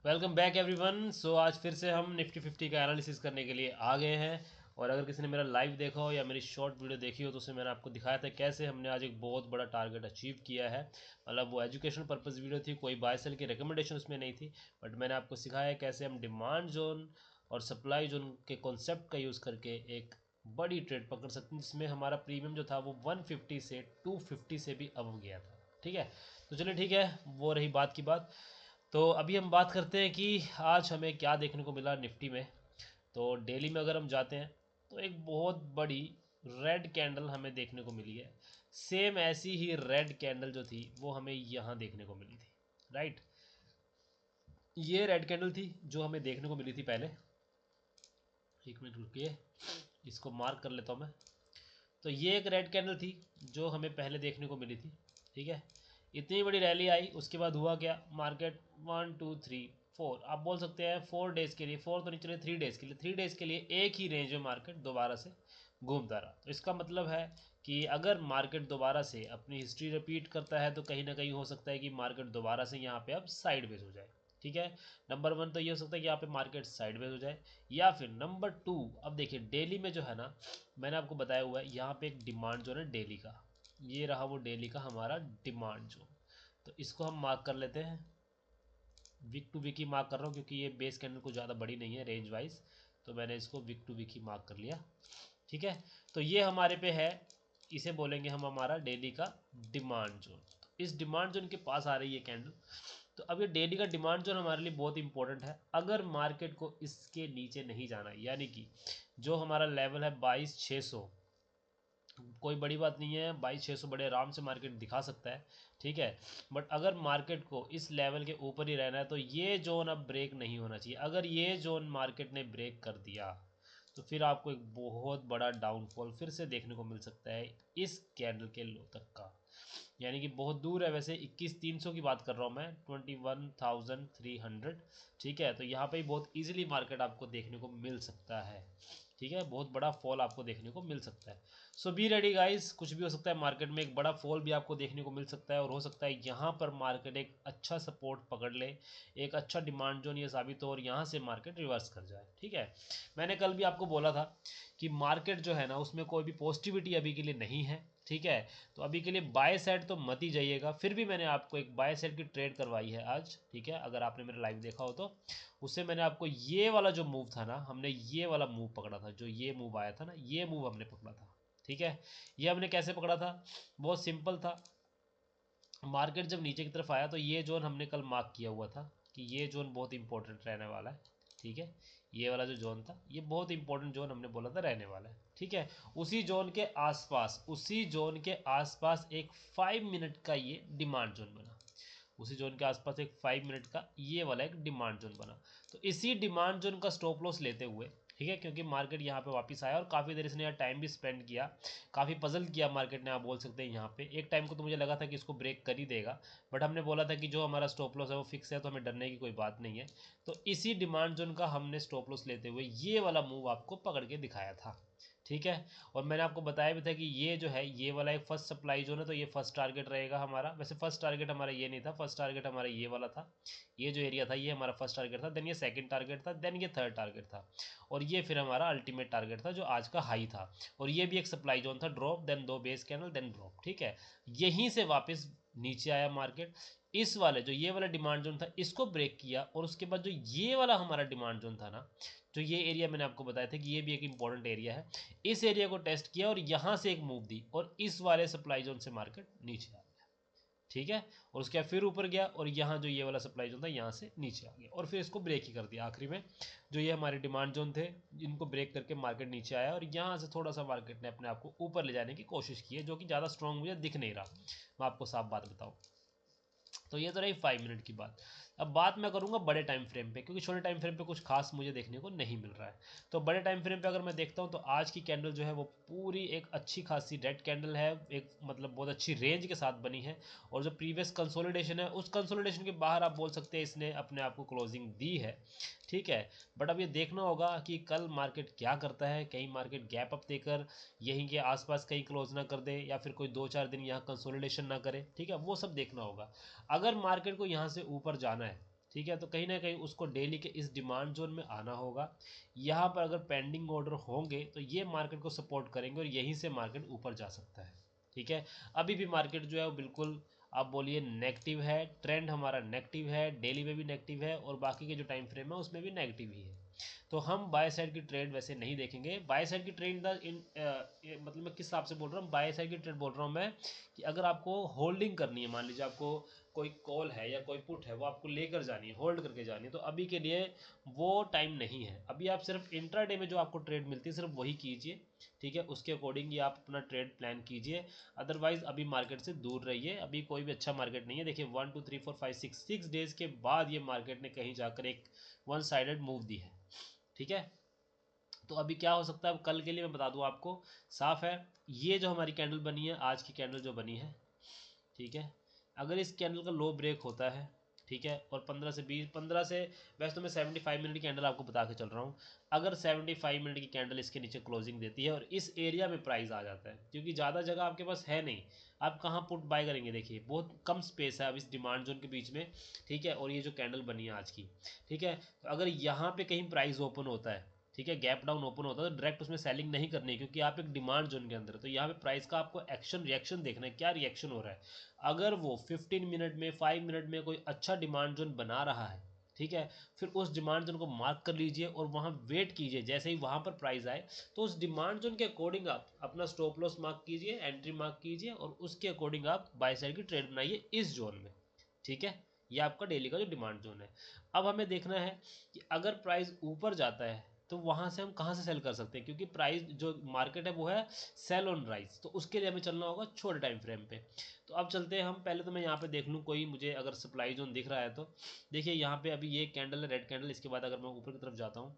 Welcome back everyone. सो आज फिर से हम निफ्टी 50 का एनालिसिस करने के लिए आ गए हैं। और अगर किसी ने मेरा लाइव देखा हो या मेरी शॉर्ट वीडियो देखी हो तो उसमें मैंने आपको दिखाया था कैसे हमने आज एक बहुत बड़ा टारगेट अचीव किया है। मतलब वो एजुकेशन पर्पस वीडियो थी, कोई बाय सेल की रिकमेंडेशन उसमें नहीं थी, बट मैंने आपको सिखाया कैसे हम डिमांड जोन और सप्लाई जोन के कॉन्सेप्ट का यूज़ करके एक बड़ी ट्रेड पकड़ सकते हैं, जिसमें हमारा प्रीमियम जो था वो 150 से 250 से भी अब गया था। ठीक है, तो चलिए ठीक है, वो रही बात की बात। तो अभी हम बात करते हैं कि आज हमें क्या देखने को मिला निफ्टी में। तो डेली में अगर हम जाते हैं तो एक बहुत बड़ी रेड कैंडल हमें देखने को मिली है। सेम ऐसी ही रेड कैंडल जो थी वो हमें यहाँ देखने को मिली थी, राइट। ये रेड कैंडल थी जो हमें देखने को मिली थी पहले। एक मिनट रुकिए, इसको मार्क कर लेता हूँ मैं। तो ये एक रेड कैंडल थी जो हमें पहले देखने को मिली थी। ठीक है, इतनी बड़ी रैली आई, उसके बाद हुआ क्या, मार्केट 1 2 3 4, आप बोल सकते हैं 4 डेज़ के लिए, 4 तो नहीं चले, 3 डेज़ के लिए, 3 डेज़ के लिए एक ही रेंज में मार्केट दोबारा से घूमता रहा। तो इसका मतलब है कि अगर मार्केट दोबारा से अपनी हिस्ट्री रिपीट करता है तो कहीं ना कहीं हो सकता है कि मार्केट दोबारा से यहाँ पे अब साइडवेज हो जाए। ठीक है, नंबर वन तो ये हो सकता है कि यहाँ पे मार्केट साइडवेज हो जाए, या फिर नंबर टू, अब देखिए डेली में जो है ना, मैंने आपको बताया हुआ है यहाँ पे एक डिमांड जोन है डेली का। ये रहा वो डेली का हमारा डिमांड जोन। तो इसको हम मार्क कर लेते हैं, वीक टू वीक ही मार्क कर रहा हूँ क्योंकि ये बेस कैंडल को ज़्यादा बड़ी नहीं है रेंज वाइज। तो मैंने इसको वीक टू वीक ही मार्क कर लिया। ठीक है, तो ये हमारे पे है, इसे बोलेंगे हम हमारा डेली का डिमांड जोन। तो इस डिमांड जोन के पास आ रही है कैंडल। तो अब ये डेली का डिमांड जोन हमारे लिए बहुत इंपॉर्टेंट है। अगर मार्केट को इसके नीचे नहीं जाना, यानी कि जो हमारा लेवल है 22,600, कोई बड़ी बात नहीं है, 22,600 बड़े आराम से मार्केट दिखा सकता है। ठीक है, बट अगर मार्केट को इस लेवल के ऊपर ही रहना है तो ये जोन अब ब्रेक नहीं होना चाहिए। अगर ये जोन मार्केट ने ब्रेक कर दिया तो फिर आपको एक बहुत बड़ा डाउनफॉल फिर से देखने को मिल सकता है इस कैंडल के लो तक का। यानी कि बहुत दूर है, वैसे 21,300 की बात कर रहा हूँ मैं, 21,300। ठीक है, तो यहाँ पे बहुत इजीली मार्केट आपको देखने को मिल सकता है। ठीक है, बहुत बड़ा फॉल आपको देखने को मिल सकता है। सो बी रेडी गाइस, कुछ भी हो सकता है मार्केट में, एक बड़ा फॉल भी आपको देखने को मिल सकता है, और हो सकता है यहाँ पर मार्केट एक अच्छा सपोर्ट पकड़ ले, एक अच्छा डिमांड जोन ये साबित हो और यहाँ से मार्केट रिवर्स कर जाए। ठीक है, मैंने कल भी आपको बोला था कि मार्केट जो है ना उसमें कोई भी पॉजिटिविटी अभी के लिए नहीं है। ठीक है, तो अभी के लिए बाय साइड तो मत ही जाइएगा। फिर भी मैंने आपको एक बाय साइड की ट्रेड करवाई है आज। ठीक है, अगर आपने मेरा लाइव देखा हो तो उससे मैंने आपको ये वाला जो मूव था ना, हमने ये वाला मूव पकड़ा था, जो ये मूव आया था ना, ये मूव हमने पकड़ा था। ठीक है, ये हमने कैसे पकड़ा था, बहुत सिंपल था। मार्केट जब नीचे की तरफ आया तो ये जोन हमने कल मार्क किया हुआ था कि ये जोन बहुत इंपॉर्टेंट रहने वाला है। ठीक है, ये वाला जो जोन था ये बहुत इंपॉर्टेंट जोन हमने बोला था रहने वाला है। ठीक है, उसी जोन के आसपास, उसी जोन के आसपास एक 5 मिनट का ये डिमांड जोन बना। उसी जोन के आसपास एक 5 मिनट का ये वाला एक डिमांड जोन बना। तो इसी डिमांड जोन का स्टॉप लॉस लेते हुए, ठीक है, क्योंकि मार्केट यहाँ पे वापस आया और काफ़ी देर इसने यहाँ टाइम भी स्पेंड किया, काफ़ी पजल किया मार्केट ने, आप बोल सकते हैं। यहाँ पे एक टाइम को तो मुझे लगा था कि इसको ब्रेक कर ही देगा, बट हमने बोला था कि जो हमारा स्टॉप लॉस है वो फिक्स है, तो हमें डरने की कोई बात नहीं है। तो इसी डिमांड जोन का हमने स्टॉप लॉस लेते हुए ये वाला मूव आपको पकड़ के दिखाया था। ठीक है, और मैंने आपको बताया भी था कि ये जो है ये वाला एक फर्स्ट सप्लाई जोन है, तो ये फर्स्ट टारगेट रहेगा हमारा। वैसे फर्स्ट टारगेट हमारा ये नहीं था, फर्स्ट टारगेट हमारा ये वाला था। ये जो एरिया था ये हमारा फर्स्ट टारगेट था, देन ये सेकंड टारगेट था, देन ये थर्ड टारगेट था, और ये फिर हमारा अल्टीमेट टारगेट था जो आज का हाई था। और ये भी एक सप्लाई जोन था, ड्रॉप देन दो बेस कैंडल देन ड्रॉप। ठीक है, यहीं से वापस नीचे आया मार्केट, इस वाले जो ये वाला डिमांड जोन था इसको ब्रेक किया, और उसके बाद जो ये वाला हमारा डिमांड जोन था ना, जो ये एरिया मैंने आपको बताया था कि ये भी एक इंपॉर्टेंट एरिया है, इस एरिया को टेस्ट किया और यहाँ से एक मूव दी, और इस वाले सप्लाई जोन से मार्केट नीचे आ गया। ठीक है, और उसके बाद फिर ऊपर गया और यहाँ जो ये वाला सप्लाई जोन था यहाँ से नीचे आ गया, और फिर इसको ब्रेक ही कर दिया आखिरी में। जो ये हमारे डिमांड जोन थे इनको ब्रेक करके मार्केट नीचे आया, और यहाँ से थोड़ा सा मार्केट ने अपने आप को ऊपर ले जाने की कोशिश की है, जो कि ज़्यादा स्ट्रॉन्ग मुझे दिख नहीं रहा, मैं आपको साफ बात बताऊँ। तो ये तो रही 5 मिनट की बात। अब बात मैं करूंगा बड़े टाइम फ्रेम पे, क्योंकि छोटे टाइम फ्रेम पे कुछ खास मुझे देखने को नहीं मिल रहा है। तो बड़े टाइम फ्रेम पे अगर मैं देखता हूँ तो आज की कैंडल जो है वो पूरी एक अच्छी खासी रेड कैंडल है, एक मतलब बहुत अच्छी रेंज के साथ बनी है। और जो प्रीवियस कंसोलिडेशन है उस कंसोलिडेशन के बाहर आप बोल सकते हैं इसने अपने आप को क्लोजिंग दी है। ठीक है, बट अब ये देखना होगा कि कल मार्केट क्या करता है, कहीं मार्केट गैप अप देकर यहीं के आसपास कहीं क्लोज ना कर दे, या फिर कोई 2 4 दिन यहाँ कंसोलिडेशन ना करे। ठीक है, वो सब देखना होगा। अगर मार्केट को यहाँ से ऊपर जाना है, ठीक है। तो कहीं ना कहीं उसको डेली के इस डिमांड जोन में आना होगा। यहाँ पर अगर पेंडिंग ऑर्डर होंगे तो ये मार्केट को सपोर्ट करेंगे और यहीं से मार्केट ऊपर जा सकता है। ठीक है। अभी भी मार्केट जो है वो बिल्कुल आप बोलिए नेगेटिव है, ट्रेंड हमारा नेगेटिव है, डेली में भी नेगेटिव है और बाकी के जो टाइम फ्रेम है उसमें भी नेगेटिव ही है। तो हम बाय साइड की ट्रेड वैसे नहीं देखेंगे। बाय साइड की ट्रेड मतलब मैं किस हिसाब से बोल रहा हूँ, बाय साइड की ट्रेड बोल रहा हूँ मैं कि अगर आपको होल्डिंग करनी है, मान लीजिए आपको कोई कॉल है या कोई पुट है वो आपको लेकर जानी है, होल्ड करके जानी है, तो अभी के लिए वो टाइम नहीं है। अभी आप सिर्फ इंट्राडे में जो आपको ट्रेड मिलती है सिर्फ वही कीजिए। ठीक है, उसके अकॉर्डिंग ही आप अपना ट्रेड प्लान कीजिए। अदरवाइज अभी मार्केट से दूर रहिए, अभी कोई भी अच्छा मार्केट नहीं है। देखिए 1 2 3 4 5 6 डेज के बाद ये मार्केट ने कहीं जाकर एक वन साइडेड मूव दी है। ठीक है। तो अभी क्या हो सकता है, अब कल के लिए मैं बता दूं आपको, साफ है ये जो हमारी कैंडल बनी है, आज की कैंडल जो बनी है, ठीक है, अगर इस कैंडल का लो ब्रेक होता है, ठीक है, और 15 से वैसे तो मैं 75 मिनट की कैंडल आपको बता के चल रहा हूँ, अगर 75 मिनट की कैंडल इसके नीचे क्लोजिंग देती है और इस एरिया में प्राइस आ जाता है, क्योंकि ज़्यादा जगह आपके पास है नहीं, आप कहाँ पुट बाय करेंगे, देखिए बहुत कम स्पेस है अब इस डिमांड जोन के बीच में। ठीक है, और ये जो कैंडल बनी है आज की, ठीक है, तो अगर यहाँ पे कहीं प्राइस ओपन होता है, ठीक है, गैप डाउन ओपन होता है, तो डायरेक्ट उसमें सेलिंग नहीं करनी है, क्योंकि आप एक डिमांड जोन के अंदर है। तो यहाँ पे प्राइस का आपको एक्शन रिएक्शन देखना है, क्या रिएक्शन हो रहा है। अगर वो 15 मिनट में 5 मिनट में कोई अच्छा डिमांड जोन बना रहा है, ठीक है, फिर उस डिमांड जोन को मार्क कर लीजिए और वहाँ वेट कीजिए, जैसे ही वहाँ पर प्राइस आए तो उस डिमांड जोन के अकॉर्डिंग आप अपना स्टॉप लॉस मार्क कीजिए, एंट्री मार्क कीजिए और उसके अकॉर्डिंग आप बाय साइड की ट्रेड बनाइए इस जोन में। ठीक है, ये आपका डेली का जो डिमांड जोन है। अब हमें देखना है कि अगर प्राइस ऊपर जाता है तो वहाँ से हम कहाँ से सेल कर सकते हैं, क्योंकि प्राइस जो मार्केट है वो है सेल ऑन राइज, तो उसके लिए हमें चलना होगा छोटे टाइम फ्रेम पे। तो अब चलते हैं हम, पहले तो मैं यहाँ पे देख लूँ कोई मुझे अगर सप्लाई जोन दिख रहा है तो। देखिए यहाँ पे अभी ये कैंडल है, रेड कैंडल, इसके बाद अगर मैं ऊपर की तरफ जाता हूँ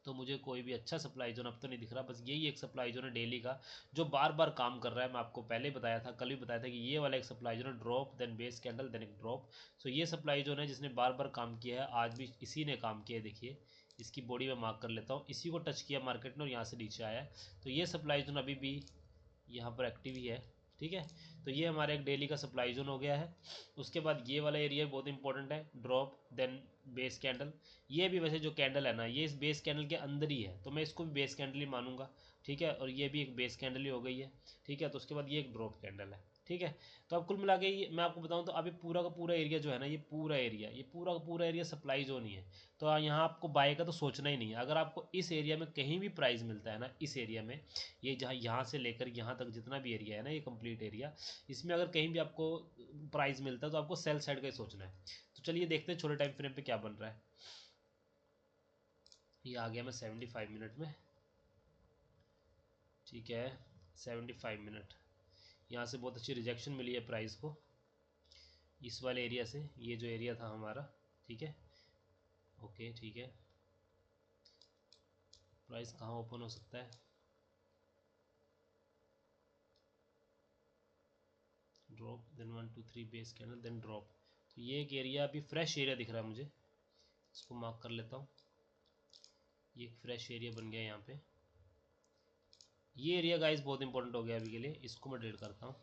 तो मुझे कोई भी अच्छा सप्लाई जोन अब तो नहीं दिख रहा, बस यही एक सप्लाई जोन है डेली का जो बार बार काम कर रहा है। मैं आपको पहले बताया था, कल भी बताया था कि ये वाला एक सप्लाई जोन है, drop then base candle then एक ड्रॉप। सो ये सप्लाई जोन है जिसने बार बार काम किया है, आज भी इसी ने काम किया है। देखिए इसकी बॉडी में मार्क कर लेता हूँ, इसी को टच किया मार्केट ने और यहाँ से नीचे आया है। तो ये सप्लाई जोन अभी भी यहाँ पर एक्टिव ही है। ठीक है, तो ये हमारा एक डेली का सप्लाई जोन हो गया है। उसके बाद ये वाला एरिया बहुत इंपॉर्टेंट है, ड्रॉप देन बेस कैंडल। ये भी वैसे जो कैंडल है ना, ये इस बेस कैंडल के अंदर ही है, तो मैं इसको भी बेस कैंडल ही मानूंगा। ठीक है, और ये भी एक बेस कैंडल ही हो गई है। ठीक है, तो उसके बाद ये एक ड्रॉप कैंडल है। ठीक है, तो अब कुल मिला के मैं आपको बताऊं तो अभी पूरा का पूरा एरिया जो है ना, ये पूरा का पूरा एरिया सप्लाई जोन ही है। तो यहाँ आपको बाय का तो सोचना ही नहीं है। अगर आपको इस एरिया में कहीं भी प्राइस मिलता है ना, इस एरिया में, ये जहाँ यहाँ से लेकर यहाँ तक जितना भी एरिया है ना, ये कंप्लीट एरिया, इसमें अगर कहीं भी आपको प्राइस मिलता है तो आपको सेल साइड का ही सोचना है। तो चलिए देखते हैं छोटे टाइम फ्रेम पे क्या बन रहा है। ये आ गया मैं 75 मिनट में। ठीक है, 75 मिनट, यहाँ से बहुत अच्छी रिजेक्शन मिली है प्राइस को इस वाले एरिया से, ये जो एरिया था हमारा। ठीक है, ओके, ठीक है, प्राइस कहाँ ओपन हो सकता है, drop then 1 2 3 base candle then drop. तो ये एक एरिया अभी फ्रेश एरिया दिख रहा है मुझे, इसको मार्क कर लेता हूँ। ये एक फ्रेश एरिया बन गया यहाँ पे। ये एरिया गाइस बहुत इंपॉर्टेंट हो गया अभी के लिए, इसको मैं डिलीट करता हूँ,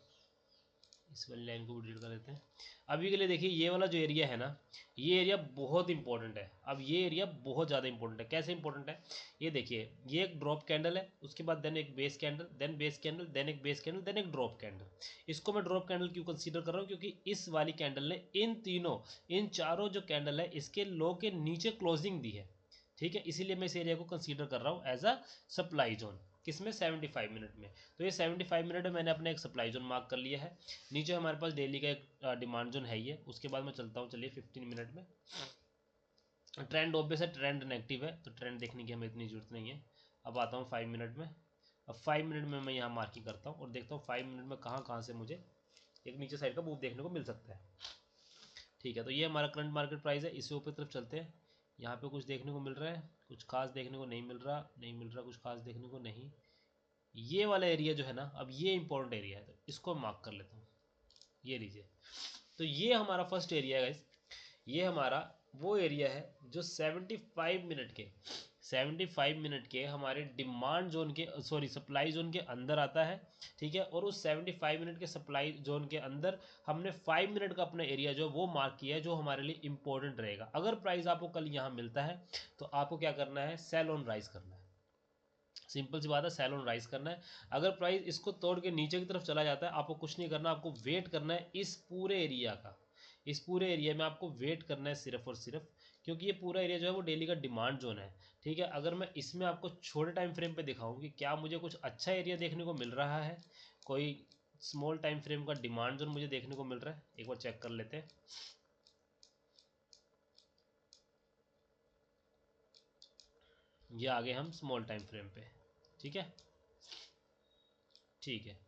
इस वाली लाइन को भी डिलीट कर देते हैं अभी के लिए। देखिए ये वाला जो एरिया है ना, ये एरिया बहुत इंपॉर्टेंट है। अब ये एरिया बहुत ज़्यादा इंपॉर्टेंट है। कैसे इंपॉर्टेंट है, ये देखिए, ये एक ड्रॉप कैंडल है, उसके बाद देन एक base candle, then base candle, then एक बेस कैंडल, देन एक ड्रॉप कैंडल। इसको मैं ड्रॉप कैंडल क्यों कंसीडर कर रहा हूँ, क्योंकि इस वाली कैंडल ने इन चारों जो कैंडल है इसके लो के नीचे क्लोजिंग दी है। ठीक है, इसीलिए मैं इस एरिया को कंसीडर कर रहा हूँ एज अ सप्लाई जोन। किसमें, 75 मिनट में। तो ये 75 मिनट में मैंने अपना एक सप्लाई जोन मार्क कर लिया है। नीचे हमारे पास डेली का एक डिमांड जोन है ही है। उसके बाद मैं चलता हूँ, चलिए 15 मिनट में। ट्रेंड ऑब्वियस है, ट्रेंड नेगेटिव है, तो ट्रेंड देखने की हमें इतनी जरूरत नहीं है। अब आता हूँ 5 मिनट में। अब 5 मिनट में मैं यहाँ मार्किंग करता हूँ और देखता हूँ 5 मिनट में कहाँ कहाँ से मुझे एक नीचे साइड का मूव देखने को मिल सकता है। ठीक है, तो ये हमारा करंट मार्केट प्राइस है, इससे ऊपर तरफ चलते हैं। यहाँ पे कुछ देखने को मिल रहा है, कुछ खास देखने को नहीं मिल रहा, कुछ खास देखने को नहीं। ये वाला एरिया जो है ना, अब ये इंपॉर्टेंट एरिया है, तो इसको मार्क कर लेता हूँ। ये लीजिए, तो ये हमारा फर्स्ट एरिया है गाइस। ये हमारा वो एरिया है जो 75 मिनट के 75 मिनट के हमारे डिमांड जोन के सॉरी सप्लाई जोन के अंदर आता है, ठीक है। और उस 75 मिनट के सप्लाई जोन के अंदर हमने 5 मिनट का अपना एरिया जो वो मार्क किया है, जो हमारे लिए इंपॉर्टेंट रहेगा। अगर प्राइस आपको कल यहाँ मिलता है तो आपको क्या करना है, सेल ऑन राइज करना है। सिंपल सी बात है, सेल ऑन राइज करना है। अगर प्राइस इसको तोड़ के नीचे की तरफ चला जाता है, आपको कुछ नहीं करना, आपको वेट करना है इस पूरे एरिया का। इस पूरे एरिया में आपको वेट करना है सिर्फ और सिर्फ, क्योंकि ये पूरा एरिया जो है वो डेली का डिमांड जोन है, ठीक है। अगर मैं इसमें आपको छोटे टाइम फ्रेम पे दिखाऊं कि क्या मुझे कुछ अच्छा एरिया देखने को मिल रहा है, कोई स्मॉल टाइम फ्रेम का डिमांड जोन मुझे देखने को मिल रहा है, एक बार चेक कर लेते हैं। ये आगे हम स्मॉल टाइम फ्रेम पे, ठीक है, ठीक है।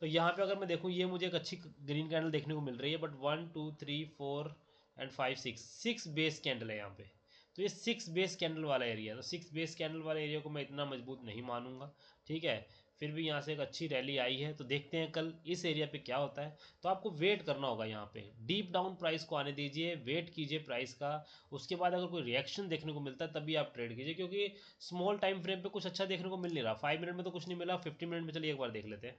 तो यहाँ पे अगर मैं देखूँ, ये मुझे एक अच्छी ग्रीन कैंडल देखने को मिल रही है, बट 1 2 3 4 एंड 5 6 बेस कैंडल है यहाँ पे। तो ये 6 बेस कैंडल वाला एरिया है, तो 6 बेस कैंडल वाले एरिया को मैं इतना मजबूत नहीं मानूंगा, ठीक है। फिर भी यहाँ से एक अच्छी रैली आई है, तो देखते हैं कल इस एरिया पे क्या होता है। तो आपको वेट करना होगा, यहाँ पे डीप डाउन प्राइस को आने दीजिए, वेट कीजिए प्राइस का। उसके बाद अगर कोई रिएक्शन देखने को मिलता है तभी आप ट्रेड कीजिए, क्योंकि स्मॉल टाइम फ्रेम पे कुछ अच्छा देखने को मिल नहीं रहा। 5 मिनट में तो कुछ नहीं मिला, 15 मिनट में चलिए एक बार देख लेते हैं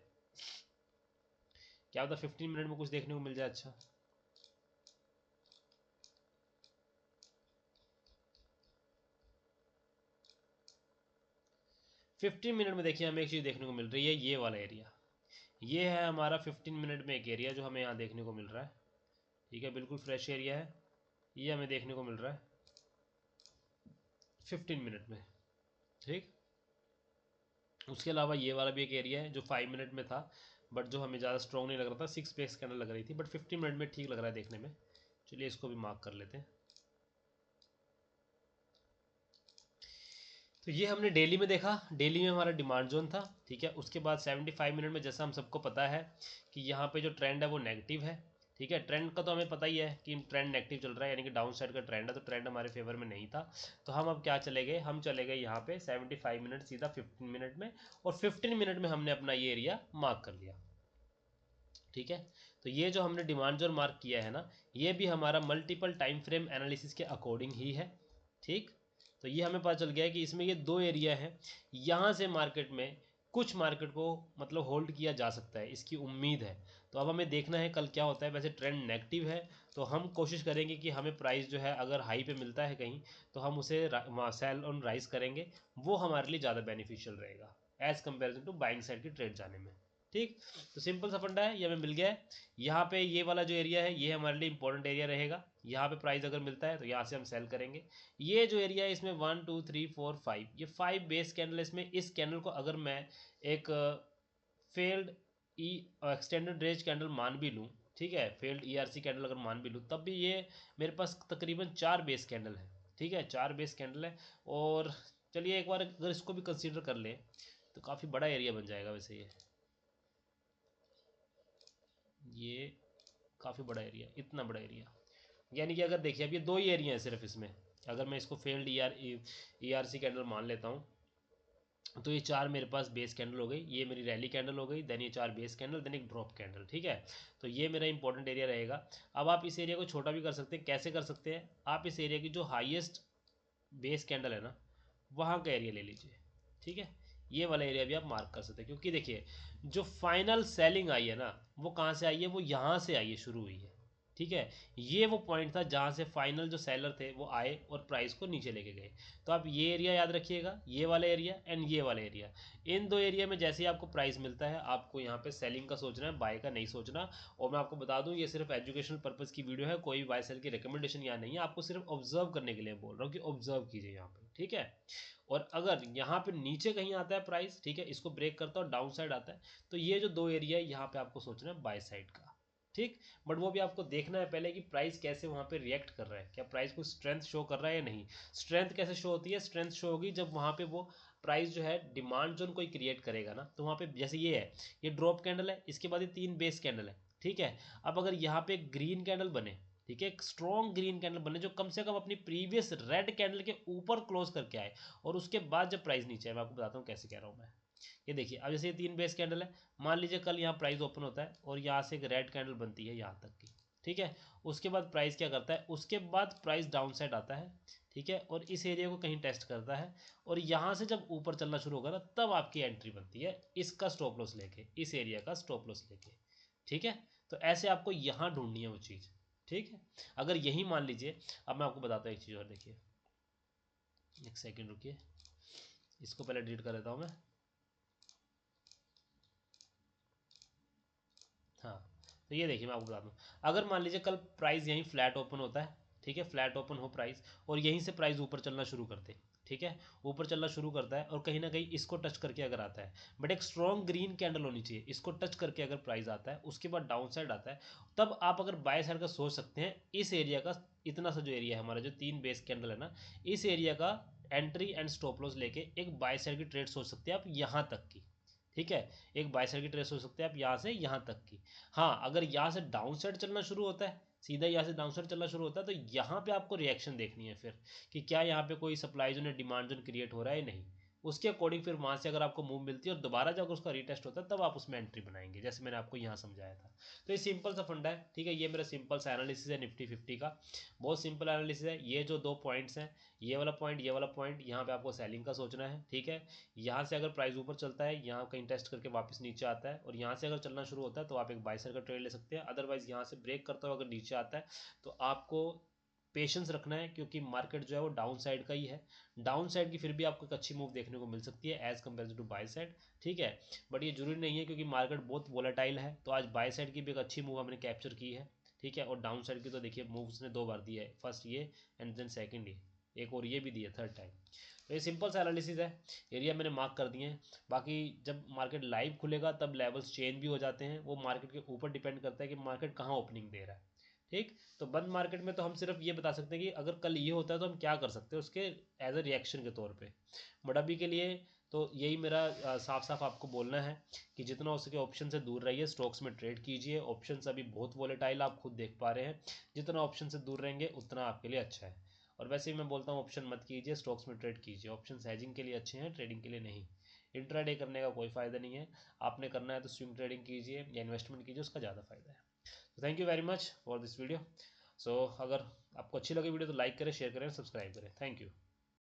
क्या होता है। 15 मिनट में कुछ देखने को मिल जाए अच्छा। फिफ्टीन मिनट में देखिए हमें एक चीज़ देखने को मिल रही है, ये वाला एरिया, ये है हमारा 15 मिनट में एक एरिया जो हमें यहाँ देखने को मिल रहा है, ठीक है। बिल्कुल फ्रेश एरिया है, ये हमें देखने को मिल रहा है 15 मिनट में, ठीक। उसके अलावा ये वाला भी एक एरिया है जो 5 मिनट में था, बट जो हमें ज़्यादा स्ट्रॉन्ग नहीं लग रहा था, 6 बेस कैंडल लग रही थी, बट 15 मिनट में ठीक लग रहा है देखने में। चलिए इसको भी मार्क कर लेते हैं। तो ये हमने डेली में देखा, डेली में हमारा डिमांड जोन था, ठीक है। उसके बाद 75 मिनट में जैसा हम सबको पता है कि यहाँ पे जो ट्रेंड है वो नेगेटिव है, ठीक है। ट्रेंड का तो हमें पता ही है कि ट्रेंड नेगेटिव चल रहा है, यानी कि डाउन साइड का ट्रेंड है, तो ट्रेंड हमारे फेवर में नहीं था। तो हम अब क्या चले गए, हम चले गए यहाँ पे 75 मिनट सीधा 15 मिनट में, और 15 मिनट में हमने अपना ये एरिया मार्क कर लिया, ठीक है। तो ये जो हमने डिमांड जोन मार्क किया है ना, ये भी हमारा मल्टीपल टाइम फ्रेम एनालिसिस के अकॉर्डिंग ही है, ठीक। तो ये हमें पता चल गया है कि इसमें ये दो एरिया है, यहाँ से मार्केट में कुछ मार्केट को मतलब होल्ड किया जा सकता है, इसकी उम्मीद है। तो अब हमें देखना है कल क्या होता है। वैसे ट्रेंड नेगेटिव है, तो हम कोशिश करेंगे कि हमें प्राइस जो है अगर हाई पे मिलता है कहीं, तो हम उसे सेल ऑन राइज करेंगे, वो हमारे लिए ज़्यादा बेनिफिशियल रहेगा as comparison to buying side की ट्रेड जाने में, ठीक। तो सिंपल सा फंडा है, ये हमें मिल गया है। यहाँ पे ये वाला जो एरिया है ये हमारे लिए इंपॉर्टेंट एरिया रहेगा, यहाँ पे प्राइस अगर मिलता है तो यहाँ से हम सेल करेंगे। ये जो एरिया है इसमें 1 2 3 4 5, ये 5 बेस कैंडल, इसमें इस कैंडल को अगर मैं एक फेल्ड ई एक्सटेंडेड रेंज कैंडल मान भी लूँ, ठीक है, फेल्ड ईआरसी कैंडल अगर मान भी लूँ, तब भी ये मेरे पास तकरीबन 4 बेस कैंडल है, ठीक है, 4 बेस कैंडल है। और चलिए एक बार अगर इसको भी कंसीडर कर ले तो काफ़ी बड़ा एरिया बन जाएगा वैसे ये काफ़ी बड़ा एरिया, इतना बड़ा एरिया, यानी कि अगर देखिए अब ये दो ही एरिया हैं सिर्फ इसमें, अगर मैं इसको failed E R C candle मान लेता हूँ, तो ये 4 मेरे पास बेस कैंडल हो गई, ये मेरी रैली कैंडल हो गई, देन ये 4 बेस कैंडल, देन एक ड्रॉप कैंडल, ठीक है। तो ये मेरा इंपॉर्टेंट एरिया रहेगा। अब आप इस एरिया को छोटा भी कर सकते हैं, कैसे कर सकते हैं, आप इस एरिया की जो हाईएस्ट बेस कैंडल है ना, वहाँ का एरिया ले लीजिए, ठीक है। ये वाला एरिया भी आप मार्क कर सकते हैं, क्योंकि देखिए जो फाइनल सेलिंग आई है ना, वो कहाँ से आई है, वो यहाँ से आई है, शुरू हुई है, ठीक है। ये वो पॉइंट था जहाँ से फाइनल जो सेलर थे वो आए और प्राइस को नीचे लेके गए। तो आप ये एरिया याद रखिएगा, ये वाला एरिया एंड ये वाला एरिया, इन दो एरिया में जैसे ही आपको प्राइस मिलता है, आपको यहाँ पे सेलिंग का सोचना है, बाय का नहीं सोचना। और मैं आपको बता दूं, ये सिर्फ एजुकेशनल पर्पज़ की वीडियो है, कोई बाय सेल की रिकमेंडेशन यहाँ नहीं है, आपको सिर्फ ऑब्जर्व करने के लिए बोल रहा हूँ कि ऑब्जर्व कीजिए यहाँ पे, ठीक है। और अगर यहाँ पे नीचे कहीं आता है प्राइस, ठीक है, इसको ब्रेक करता है और डाउन साइड आता है, तो ये जो दो एरिया है यहाँ पे आपको सोचना है बाय साइड का, ठीक। बट वो भी आपको देखना है पहले कि प्राइस कैसे वहाँ पे रिएक्ट कर रहा है, क्या प्राइस को स्ट्रेंथ शो कर रहा है या नहीं। स्ट्रेंथ कैसे शो होती है, स्ट्रेंथ शो होगी जब वहाँ पे वो प्राइस जो है डिमांड जोन कोई क्रिएट करेगा ना, तो वहाँ पे जैसे ये है, ये ड्रॉप कैंडल है, इसके बाद ये 3 बेस कैंडल है, ठीक है। अब अगर यहाँ पे एक ग्रीन कैंडल बने, ठीक है, एक स्ट्रॉन्ग ग्रीन कैंडल बने जो कम से कम अपनी प्रीवियस रेड कैंडल के ऊपर क्लोज करके आए, और उसके बाद जब प्राइस नीचे आए, मैं आपको बताता हूँ कैसे कह रहा हूँ मैं। ये देखिए अब जैसे ये 3 बेस कैंडल है, मान लीजिए कल यहाँ प्राइस ओपन होता है और यहाँ से एक रेड कैंडल बनती है यहाँ तक की, ठीक है। उसके बाद प्राइस क्या करता है, उसके बाद प्राइस डाउन साइड आता है, ठीक है, और इस एरिया को कहीं टेस्ट करता है और यहाँ से जब ऊपर चलना शुरू होगा ना तब आपकी एंट्री बनती है इसका स्टॉप लॉस लेके, इस एरिया का स्टॉप लॉस लेके। ठीक है, तो ऐसे आपको यहाँ ढूंढनी है वो चीज़। ठीक है, अगर यही मान लीजिए, अब मैं आपको बताता हूँ एक चीज़ और, देखिए एक सेकेंड रुकिए, इसको पहले डिलीट कर देता हूँ मैं। हाँ, तो ये देखिए मैं आपको बताता हूँ, अगर मान लीजिए कल प्राइस यहीं फ्लैट ओपन होता है, ठीक है, फ्लैट ओपन हो प्राइस और यहीं से प्राइस ऊपर चलना शुरू करते, ठीक है, ऊपर चलना शुरू करता है और कहीं ना कहीं इसको टच करके अगर आता है, बट एक स्ट्रॉन्ग ग्रीन कैंडल होनी चाहिए, इसको टच करके अगर प्राइस आता है उसके बाद डाउन साइड आता है, तब आप अगर बाय साइड का सोच सकते हैं इस एरिया का, इतना सा जो एरिया है हमारा, जो 3 बेस कैंडल है ना, इस एरिया का एंट्री एंड स्टॉप लॉस लेके एक बाय साइड की ट्रेड सोच सकते हैं आप यहाँ तक की। ठीक है, एक बाय साइड की ट्रेड सोच सकते हैं आप यहाँ से यहाँ तक की। हाँ, अगर यहाँ से डाउन साइड चलना शुरू होता है, सीधा यहाँ से डाउन साइड चलना शुरू होता है, तो यहाँ पे आपको रिएक्शन देखनी है फिर, कि क्या यहाँ पे कोई सप्लाई जोन या डिमांड जोन क्रिएट हो रहा है या नहीं। उसके अकॉर्डिंग फिर वहाँ से अगर आपको मूव मिलती है और दोबारा जब उसका रीटेस्ट होता है तब आप उसमें एंट्री बनाएंगे, जैसे मैंने आपको यहाँ समझाया था। तो ये सिंपल सा फंडा है, ठीक है, ये मेरा सिंपल सा एनालिसिस है निफ्टी 50 का, बहुत सिंपल एनालिसिस है। ये जो 2 पॉइंट्स हैं, ये वाला पॉइंट, ये वाला पॉइंट, यहाँ पे आपको सेलिंग का सोचना है। ठीक है, यहाँ से अगर प्राइस ऊपर चलता है, यहाँ कहीं टेस्ट करके वापस नीचे आता है और यहाँ से अगर चलना शुरू होता है तो आप एक बाय साइड का ट्रेड ले सकते हैं। अदरवाइज यहाँ से ब्रेक करता हुआ अगर नीचे आता है तो आपको पेशेंस रखना है, क्योंकि मार्केट जो है वो डाउन साइड का ही है। डाउन साइड की फिर भी आपको एक अच्छी मूव देखने को मिल सकती है as compare to buy side. ठीक है, बट ये जरूरी नहीं है, क्योंकि मार्केट बहुत वोलेटाइल है, तो आज बाय साइड की भी एक अच्छी मूव हमने कैप्चर की है। ठीक है, और डाउन साइड की तो देखिए मूव उसने 2 बार दी है, फर्स्ट ये एंड देन सेकेंड ये, एक और ये भी दी है थर्ड टाइम। तो ये सिंपल सा एनालिसिस है, एरिया मैंने मार्क कर दिए हैं। बाकी जब मार्केट लाइव खुलेगा तब लेवल्स चेंज भी हो जाते हैं, वो मार्केट के ऊपर डिपेंड करता है कि मार्केट कहाँ ओपनिंग दे रहा है। ठीक, तो बंद मार्केट में तो हम सिर्फ ये बता सकते हैं कि अगर कल ये होता है तो हम क्या कर सकते हैं उसके एज अ रिएक्शन के तौर पे। बट अभी के लिए तो यही मेरा साफ साफ आपको बोलना है कि जितना हो सके ऑप्शन से दूर रहिए, स्टॉक्स में ट्रेड कीजिए। ऑप्शन अभी बहुत वोलेटाइल आप खुद देख पा रहे हैं, जितना ऑप्शन से दूर रहेंगे उतना आपके लिए अच्छा है। और वैसे ही मैं बोलता हूँ ऑप्शन मत कीजिए, स्टॉक्स में ट्रेड कीजिए। ऑप्शन हैजिंग के लिए अच्छे हैं, ट्रेडिंग के लिए नहीं। इंट्राडे करने का कोई फ़ायदा नहीं है, आपने करना है तो स्विंग ट्रेडिंग कीजिए या इन्वेस्टमेंट कीजिए, उसका ज़्यादा फायदा है। तो thank you very much for this video. So अगर आपको अच्छी लगी वीडियो तो लाइक करें, शेयर करें, सब्सक्राइब करें। Thank you.